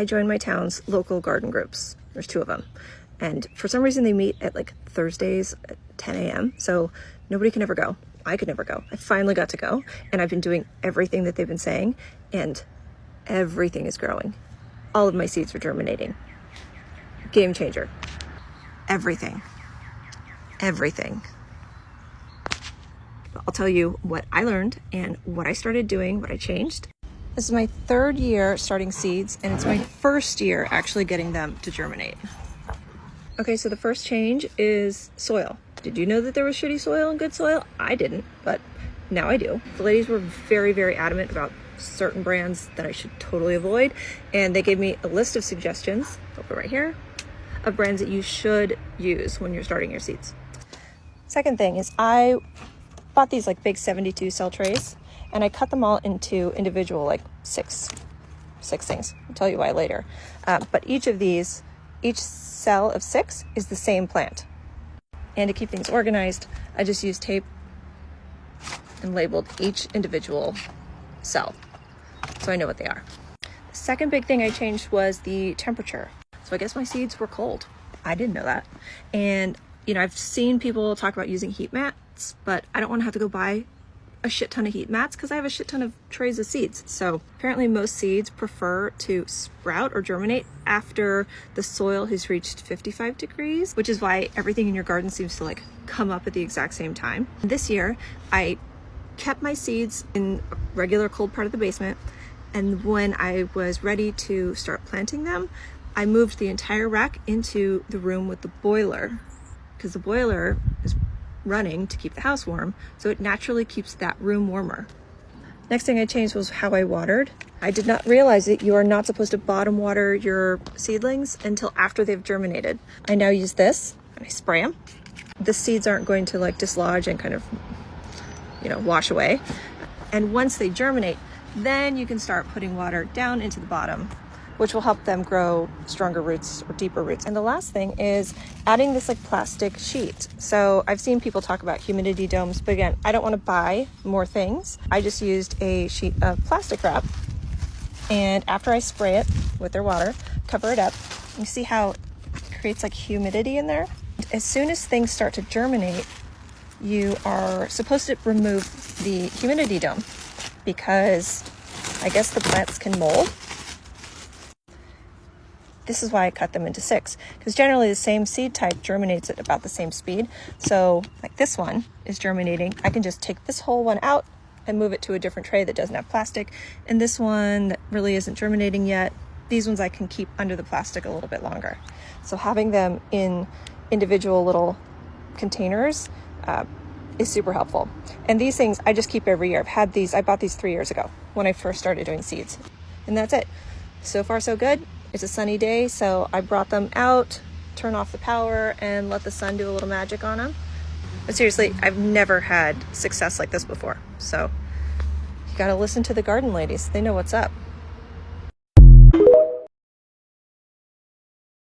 I joined my town's local garden groups. There's 2 of them. And for some reason they meet at like Thursdays at 10 a.m. So nobody can ever go. I could never go. I finally got to go, and I've been doing everything that they've been saying, and everything is growing. All of my seeds are germinating. Game changer. Everything. Everything. I'll tell you what I learned and what I started doing, what I changed. This is my 3rd year starting seeds, and it's my 1st year actually getting them to germinate. Okay, so the first change is soil. Did you know that there was shitty soil and good soil? I didn't, but now I do. The ladies were very, very adamant about certain brands that I should totally avoid, and they gave me a list of suggestions, I'll put right here, of brands that you should use when you're starting your seeds. Second thing is I bought these like big 72 cell trays, and I cut them all into individual like six things. I'll tell you why later. But each of these, each cell of 6 is the same plant. And to keep things organized, I just used tape and labeled each individual cell, so I know what they are. The second big thing I changed was the temperature. So I guess my seeds were cold. I didn't know that. And you know, I've seen people talk about using heat mats, but I don't want to have to go buy a shit ton of heat mats because I have a shit ton of trays of seeds. So apparently most seeds prefer to sprout or germinate after the soil has reached 55 degrees, which is why everything in your garden seems to like come up at the exact same time. This year, I kept my seeds in a regular cold part of the basement, and when I was ready to start planting them, I moved the entire rack into the room with the boiler, because the boiler is running to keep the house warm, so it naturally keeps that room warmer. Next thing I changed was how I watered. I did not realize that you are not supposed to bottom water your seedlings until after they've germinated. I now use this and I spray them. The seeds aren't going to like dislodge and kind of, you know, wash away. And once they germinate, then you can start putting water down into the bottom, which will help them grow stronger roots or deeper roots. And the last thing is adding this like plastic sheet. So I've seen people talk about humidity domes, but again, I don't want to buy more things. I just used a sheet of plastic wrap, and after I spray it with their water, cover it up. You see how it creates like humidity in there? As soon as things start to germinate, you are supposed to remove the humidity dome because I guess the plants can mold. This is why I cut them into 6, because generally the same seed type germinates at about the same speed. So like this one is germinating. I can just take this whole one out and move it to a different tray that doesn't have plastic. And this one that really isn't germinating yet, these ones I can keep under the plastic a little bit longer. So having them in individual little containers is super helpful. And these things I just keep every year. I've had these, I bought these 3 years ago when I first started doing seeds. And that's it. So far so good. It's a sunny day, so I brought them out, turn off the power, and let the sun do a little magic on them. But seriously, I've never had success like this before. So you gotta listen to the garden ladies. They know what's up.